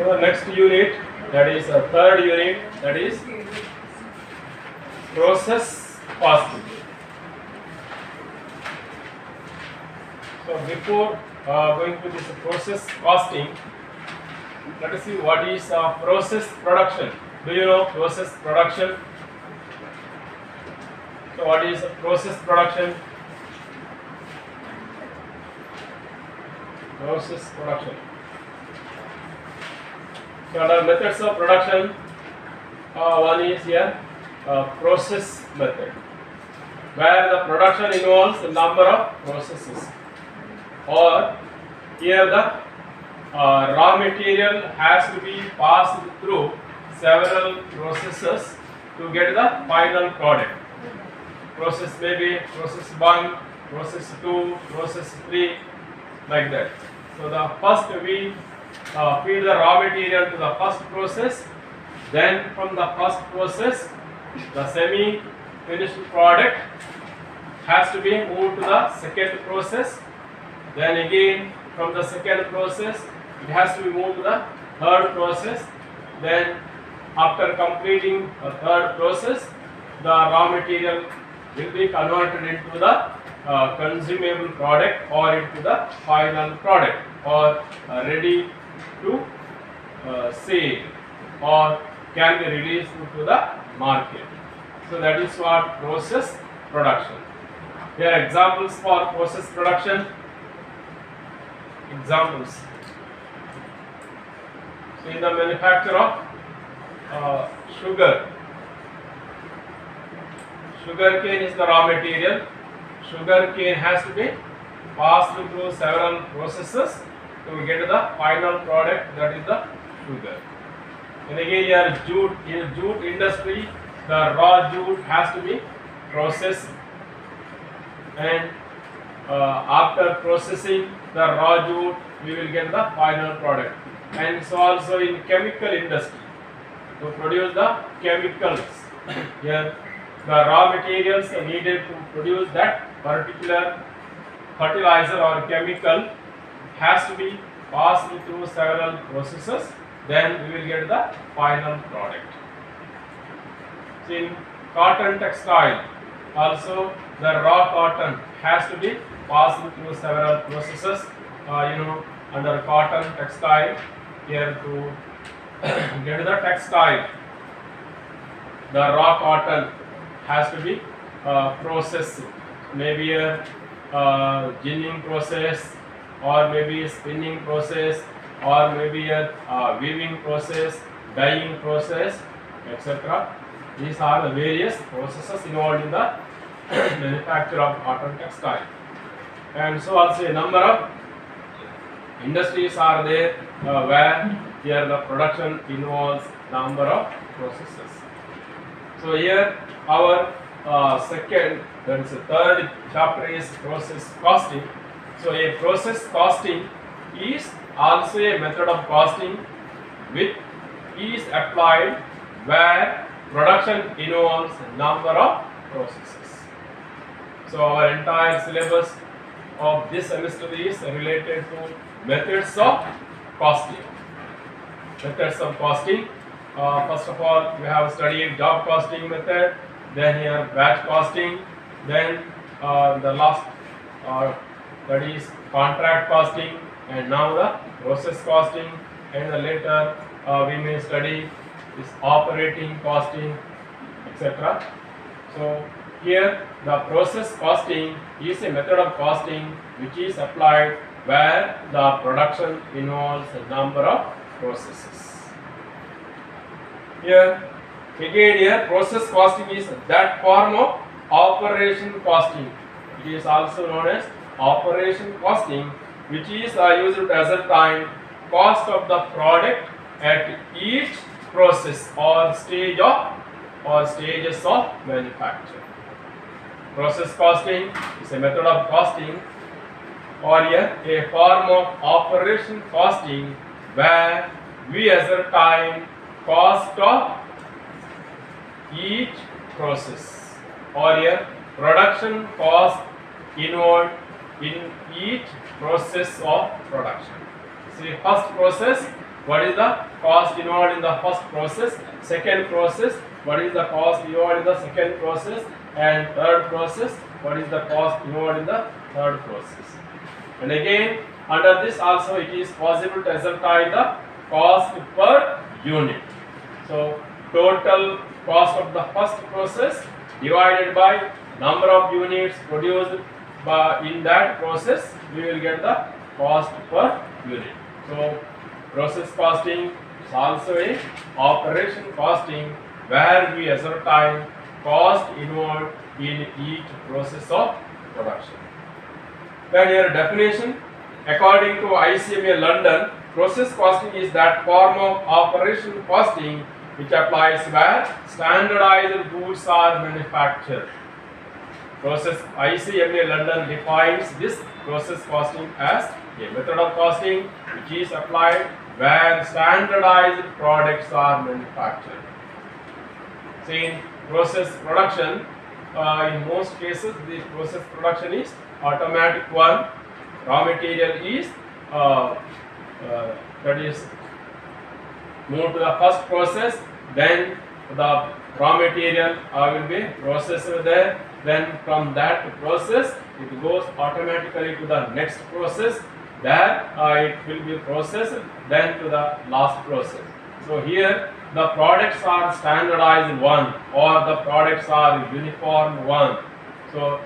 So the next unit, that is a third unit, that is process costing. So before going to this process costing, let us see what is process production. Do you know process production? So what is process production? Process production. So under methods of production, one is here process method, where the production involves a number of processes, or here the raw material has to be passed through several processes to get the final product. Process may be process 1, process 2, process 3, like that. So the first we feed the raw material to the first process, then from the first process the semi finished product has to be moved to the second process, then again from the second process it has to be moved to the third process, then after completing the third process the raw material will be converted into the consumable product or into the final product, or ready to sale, or can be released to the market. So that is what process production. Here are examples for process production. Examples. So in the manufacture of sugar, sugar cane is the raw material. Sugar cane has to be passed through several processes to get the final product, that is the sugar. And again here jute, in jute industry the raw jute has to be processed, and after processing the raw jute we will get the final product. And so also in chemical industry, to produce the chemicals, here the raw materials needed to produce that particular fertilizer or chemical has to be passed through several processes, then we will get the final product. So in cotton textile also the raw cotton has to be passed through several processes. Under cotton textile, here to get the textile, the raw cotton has to be processed, maybe a ginning process, or maybe a spinning process, or maybe a weaving process, dyeing process, etc. These are the various processes involved in the manufacture of cotton textile. And so also a number of industries are there where here the production involves number of processes. So here our second, that is the third chapter, is process costing. So a process costing is also a method of costing which is applied where production involves number of processes. So our entire syllabus of this semester is related to methods of costing. Methods of costing. First of all, we have studied job costing method, then here batch costing, then the last that is contract costing, and now the process costing, and later we may study this operating costing, etc. So here the process costing is a method of costing which is applied where the production involves a number of processes. Here again, here process costing is that form of operation costing. It is also known as operation costing, which is used to ascertain cost of the product at each process or stage of or stages of manufacture. Process costing is a method of costing, or a form of operation costing where we ascertain cost of each process, or a production cost involved in each process of production. See, first process what is the cost involved in the first process, second process, what is the cost involved in the second process, and third process, what is the cost involved in the third process. And again, under this also it is possible to ascertain the cost per unit. So total cost of the first process divided by number of units produced in that process, we will get the cost per unit. So process costing is also a operation costing where we ascertain cost involved in each process of production. Then here definition, according to ICMA London, process costing is that form of operation costing which applies where standardized goods are manufactured. Process ICMA London defines this process costing as a method of costing which is applied where standardized products are manufactured. See, in process production, in most cases, the process production is automatic one. Raw material is that is moved to the first process, then the raw material will be processed there, then from that process it goes automatically to the next process, there it will be processed, then to the last process. So here the products are standardized one or the products are uniform one. So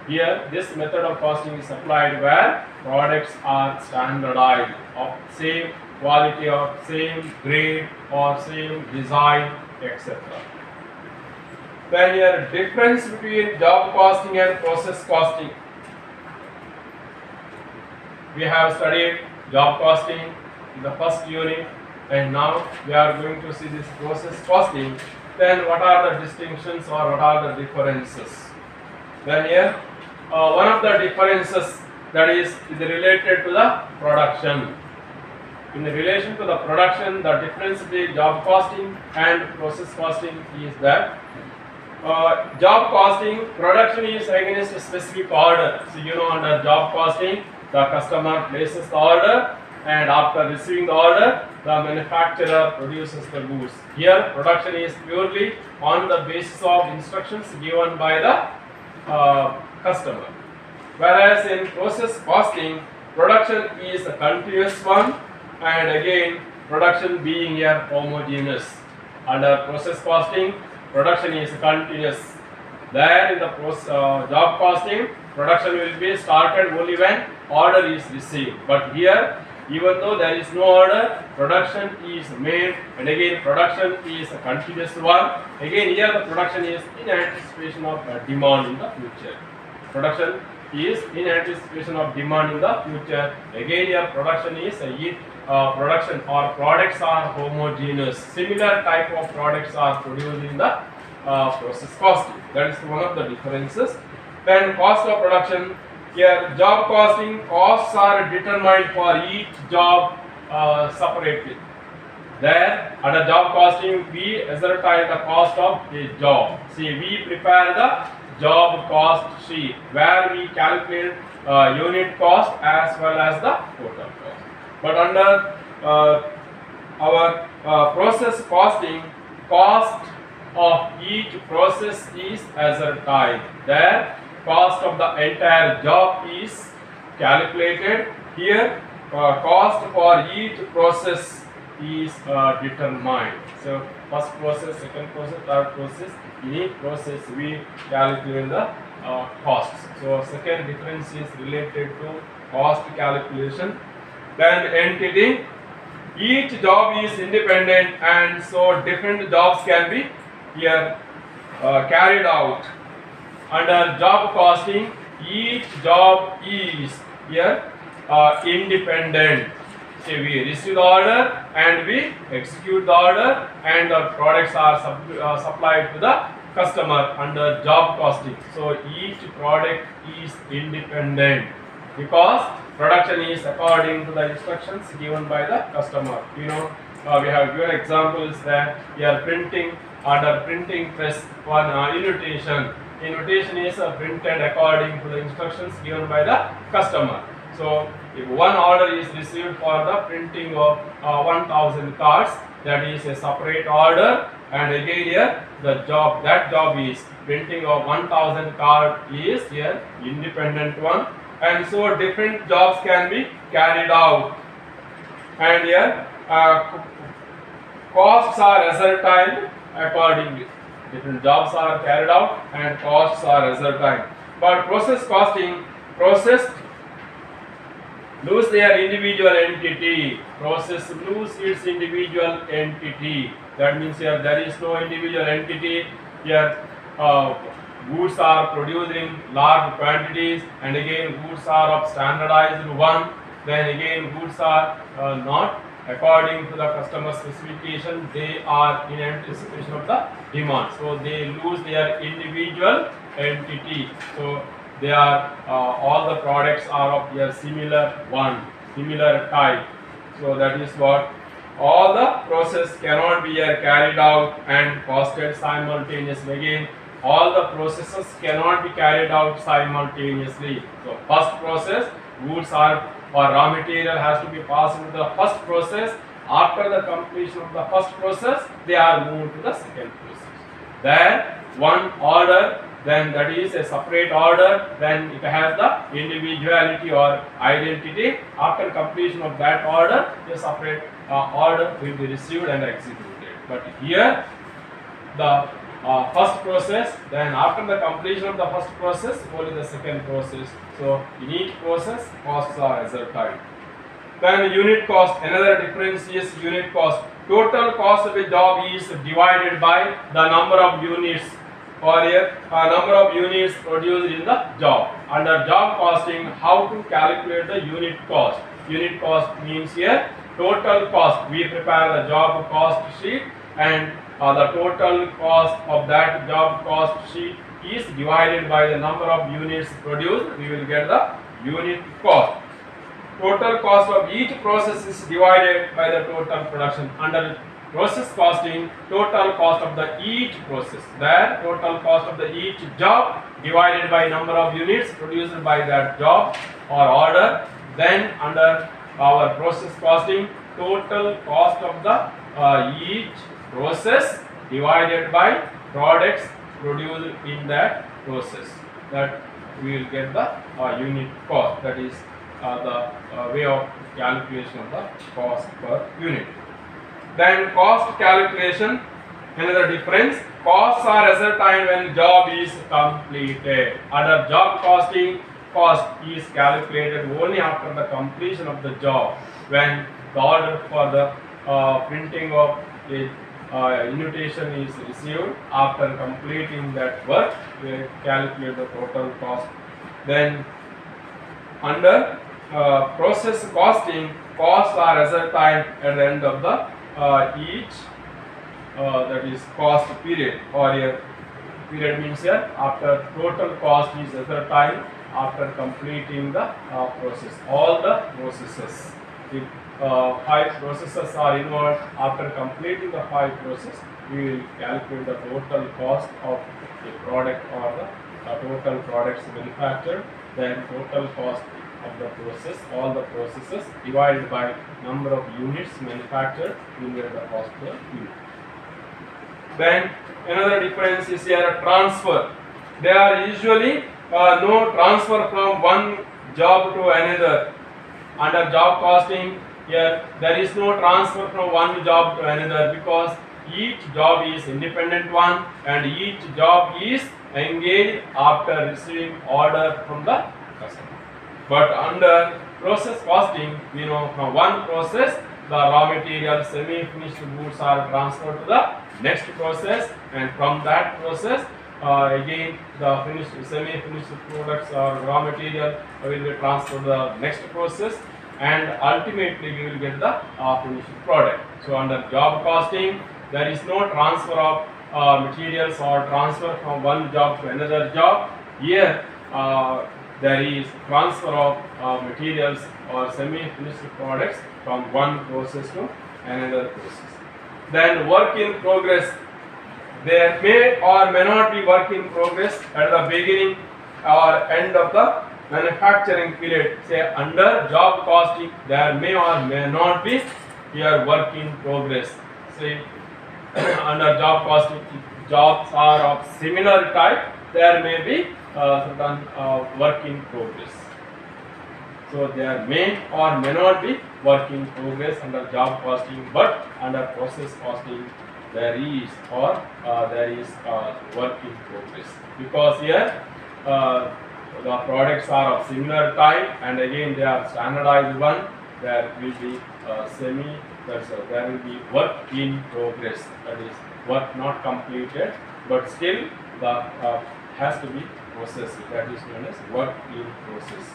here this method of costing is applied where products are standardized of same quality or same grade or same design, etc. Then here difference between job costing and process costing. We have studied job costing in the first unit, and now we are going to see this process costing. Then what are the distinctions or what are the differences? Then here one of the differences that is related to the production. In relation to the production, the difference between job costing and process costing is that job costing, production is against a specific order. So you know, under job costing, the customer places the order, and after receiving the order, the manufacturer produces the goods. Here production is purely on the basis of instructions given by the customer. Whereas in process costing, production is a continuous one, and again production being a homogeneous. Under process costing, production is continuous. There in the job costing, production will be started only when order is received. But here, even though there is no order, production is made, and again production is a continuous one. Again here the production is in anticipation of demand in the future. Production is in anticipation of demand in the future. Again here production is production or products are homogeneous. Similar type of products are produced in the process costing. That is one of the differences. Then cost of production. Here job costing, costs are determined for each job separately. There under job costing we ascertain the cost of a job. See, we prepare the job cost sheet where we calculate unit cost as well as the total cost. But under our process costing, cost of each process is ascertained. There cost of the entire job is calculated. Here cost for each process is determined. So first process, second process, third process, in each process we calculate the costs. So second difference is related to cost calculation. Then entity, each job is independent, and so different jobs can be here carried out. Under job costing, each job is here independent. So we receive the order and we execute the order, and the products are supplied to the customer under job costing. So each product is independent because production is according to the instructions given by the customer. You know, we have given examples that we are printing under printing press for invitation. Invitation is printed according to the instructions given by the customer. So if one order is received for the printing of 1000 cards, that is a separate order, and again here that job is printing of 1000 card is an independent one, and so different jobs can be carried out, and here costs are ascertained accordingly. Different jobs are carried out and costs are ascertained. But process costing, process lose their individual entity. Process lose its individual entity. That means here there is no individual entity. Here goods are produced in large quantities, and again goods are of standardized one. Then again goods are not according to the customer specification, they are in anticipation of the demand. So they lose their individual entity. So they are all the products are of their similar type. So that is what all the process cannot be carried out and costed simultaneously. Again, all the processes cannot be carried out simultaneously. So first process, goods are or raw material has to be passed into the first process. After the completion of the first process, they are moved to the second process. Then one order, then that is a separate order, then it has the individuality or identity. After completion of that order, a separate order will be received and executed. But here the first process, then after the completion of the first process, only the second process. So in each process, costs are ascertained. Then unit cost, another difference is unit cost. Total cost of a job is divided by the number of units, or a number of units produced in the job. Under job costing, how to calculate the unit cost? Unit cost means here total cost. We prepare the job cost sheet, and the total cost of that job cost sheet is divided by the number of units produced. We will get the unit cost. Total cost of each process is divided by the total production. Under process costing, total cost of the each process, the total cost of the each job divided by number of units produced by that job or order. Then under our process costing, total cost of the each process divided by products produced in that process, that we will get the unit cost. That is the way of calculation of the cost per unit. Then cost calculation, another difference. Costs are ascertained when job is completed. Under job costing, cost is calculated only after the completion of the job. When the order for the printing of a invitation is received, after completing that work, we calculate the total cost. Then under process costing, costs are ascertained at the end of the each that is cost period, or a period means here after total cost is ascertained after completing the process. All the processes, if 5 processes are involved, after completing the 5 processes, we will calculate the total cost of the product or the total products manufactured, then total cost of the process, all the processes divided by number of units manufactured, we get the cost per unit. Then another difference is here a transfer. There are usually no transfer from one job to another. Under job costing, here there is no transfer from one job to another, because each job is independent one and each job is engaged after receiving order from the customer. But under process costing, we know from one process the raw material, semi-finished goods are transferred to the next process, and from that process again the semi-finished products or raw material will be transferred to the next process, and ultimately we will get the finished product. So under job costing, there is no transfer of materials or transfer from one job to another job. Here there is transfer of materials or semi-finished products from one process to another process. Then work in progress. There may or may not be work in progress at the beginning or end of the manufacturing period, say under job costing, there may or may not be here work in progress. Say under job costing, jobs are of similar type, there may be certain work in progress. So there may or may not be work in progress under job costing, but under process costing there is work in progress, because here the products are of similar type and again they are standardized one. There will be there will be work in progress, that is work not completed but still the has to be processed, that is known as work in process.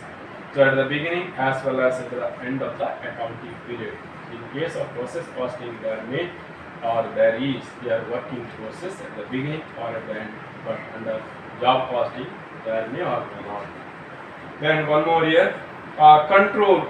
So at the beginning as well as at the end of the accounting period. In case of process costing, there may or there is their working process at the beginning or at the end, but under job costing there may or may not. Then one more here, control.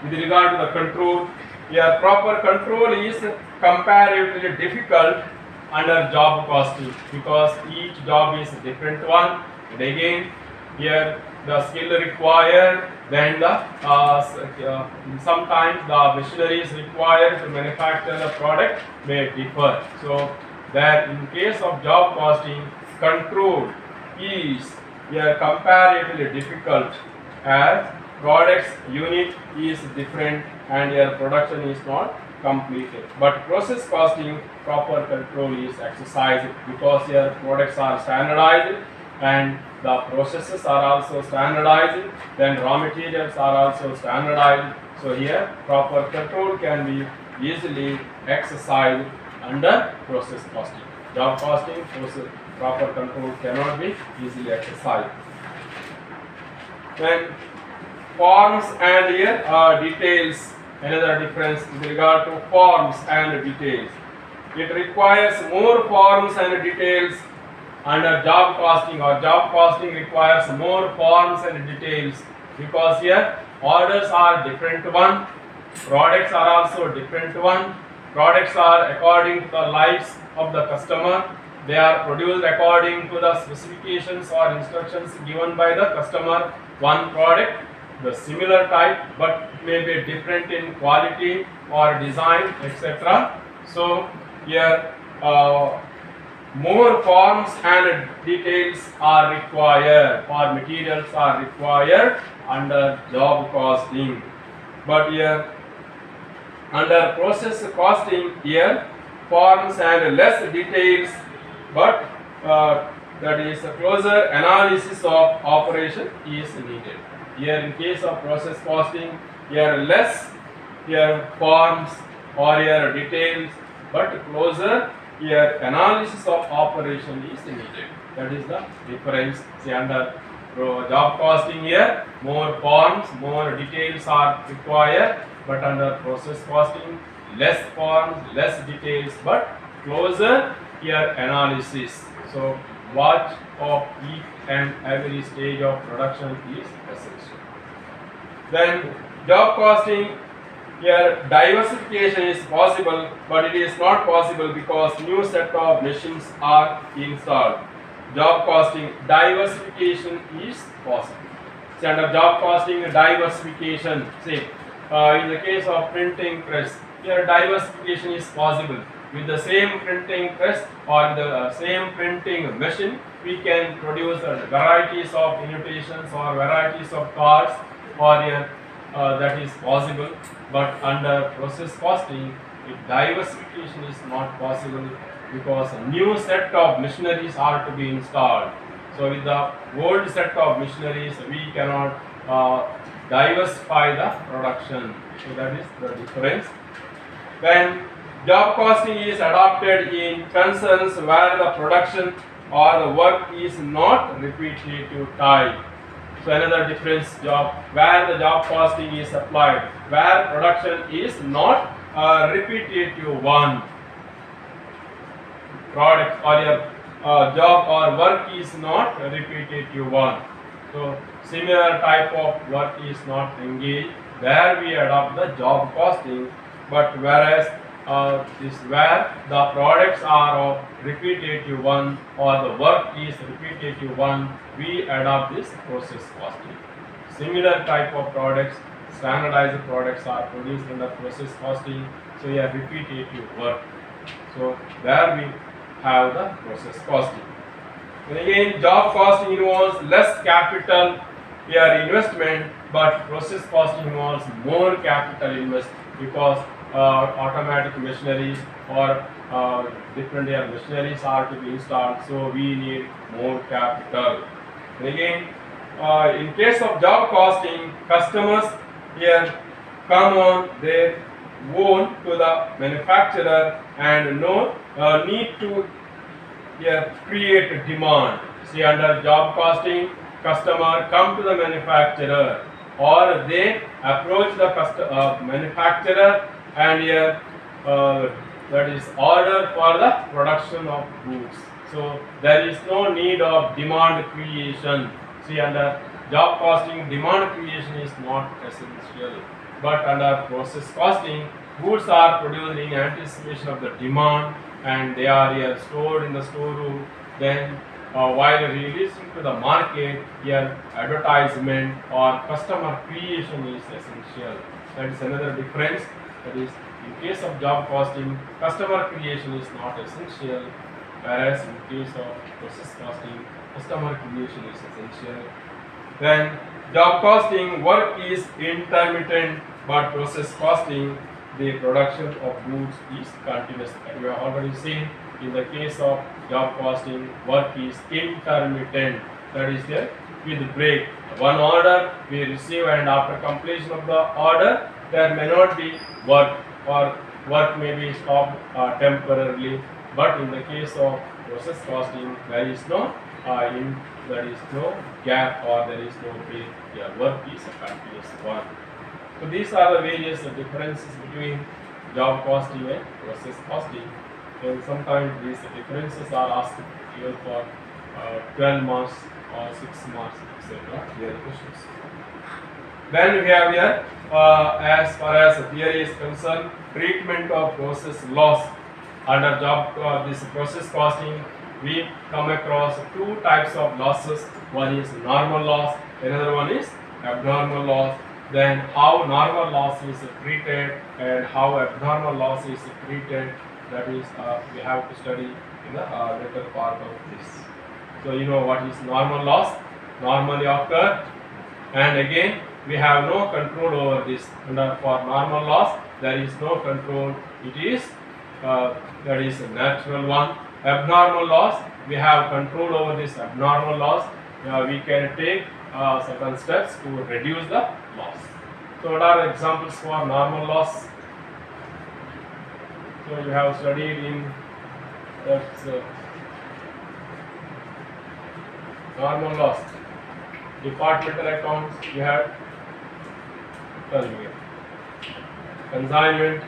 With regard to the control, here proper control is comparatively difficult under job costing, because each job is a different one, and again here the skill required, then the sometimes the machineries required to manufacture the product may differ. So that in case of job costing, control is here comparatively difficult, as products unit is different and your production is not completed. But process costing, proper control is exercised, because your products are standardized and the processes are also standardized, then raw materials are also standardized. So here proper control can be easily exercised under process costing. Job costing, proper control cannot be easily exercised. Then forms and here details, another difference with regard to forms and details. It requires more forms and details under job costing, or job costing requires more forms and details, because here orders are different one, products are also different one. Products are according to the lives of the customer, they are produced according to the specifications or instructions given by the customer. One product the similar type but may be different in quality or design, etc. So here more forms and details are required, or materials are required under job costing. But here under process costing, here forms and less details, but that is a closer analysis of operation is needed. Here in case of process costing, here less here forms or here details, but closer here analysis of operation is needed. That is the difference. See, under job costing, here more forms, more details are required, but under process costing less forms, less details, but closer here analysis. So watch of each and every stage of production is essential. Then job costing, here diversification is possible, but it is not possible because new set of machines are installed. Job costing, diversification is possible. See, under job costing, diversification, say in the case of printing press, here diversification is possible. With the same printing press or the same printing machine, we can produce varieties of annotations or varieties of cards, or here that is possible. But under process costing, diversification is not possible, because a new set of machineries are to be installed. So with the old set of machineries, we cannot diversify the production. So that is the difference. When job costing is adopted in concerns where the production or the work is not repetitive type. So another difference, where the job costing is applied, where production is not repetitive one. Product or your job or work is not repetitive one. So similar type of work is not engaged, there we adopt the job costing. But whereas is where the products are of repetitive one or the work is repetitive one, we adopt this process costing. similar type of products, standardized products are produced under process costing. So here repetitive work. So there we have the process costing. And again, job costing involves less capital here investment, but process costing involves more capital invest because automatic machineries or different here machineries are to be installed. So we need more capital. And again, in case of job costing, customers here come on their own to the manufacturer and no need to here create demand. See, under job costing, customer come to the manufacturer or they approach the manufacturer and here that is order for the production of goods. So there is no need of demand creation. See, under job costing, demand creation is not essential, but under process costing, goods are produced in anticipation of the demand and they are here stored in the storeroom. Then while releasing to the market, here advertisement or customer creation is essential. That is another difference. That is, in case of job costing, customer creation is not essential, whereas in case of process costing, customer creation is essential. Then job costing, work is intermittent, but process costing, the production of goods is continuous. We have already seen in the case of job costing, work is intermittent. That is there with break. One order we receive and after completion of the order, there may not be work or work may be stopped temporarily. But in the case of process costing, there is no gap or there is no break. Yeah, work is a continuous one. So these are the various differences between job costing and process costing. And sometimes these differences are asked even for 12 marks or 6 marks, etc. Their questions. Then we have here, as far as the theory is concerned, treatment of process loss. Under job this process costing, we come across two types of losses. One is normal loss, another one is abnormal loss. Then how normal loss is treated and how abnormal loss is treated, that is we have to study in the later part of this. So you know what is normal loss, normally occur, and again we have no control over this. And for normal loss there is no control, it is that is a natural one. Abnormal loss, we have control over this abnormal loss. We can take certain steps to reduce the loss. So what are examples for normal loss? So you have studied in normal loss. Departmental accounts, you have consignment, consignment,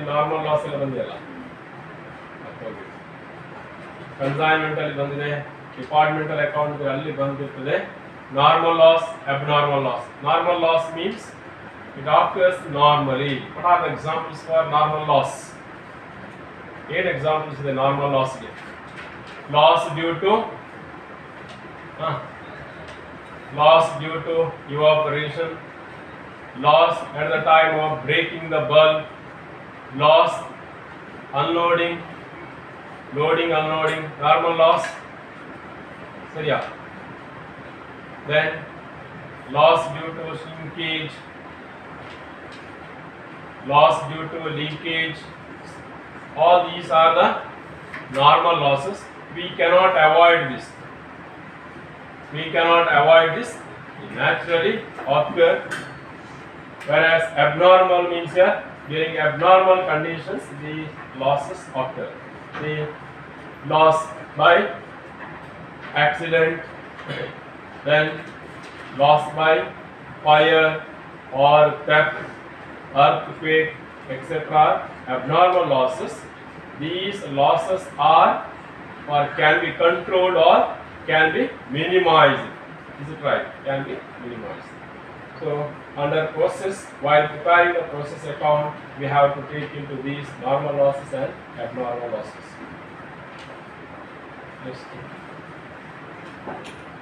normal loss ಎಲ್ಲ ಬಂದಿಲ್ಲ. Consignment ಅಲ್ಲಿ ಬಂದಿದೆ, departmental account ಅಲ್ಲಿ ಬಂದಿರ್ತದೆ. Normal loss, abnormal loss. Normal loss means it occurs normally. What are the examples for normal loss? ಏನು examples ಇದೆ normal ಲಾಸ್ಗೆ? Loss due to evaporation, loss at the time of breaking the bulb, loss unloading, loading unloading, normal loss. Seriya. Then loss due to shrinkage, loss due to leakage. All these are the normal losses. We cannot avoid this. We cannot avoid this. It naturally occur. Whereas abnormal means here, during abnormal conditions, the losses occur. The loss by accident, then loss by fire or theft, earthquake, etc. Abnormal losses. These losses are or can be controlled or can be minimized. Is it right? Can be minimized. So under process, while preparing the process account, we have to take into these normal losses and abnormal losses. Yes, thank you.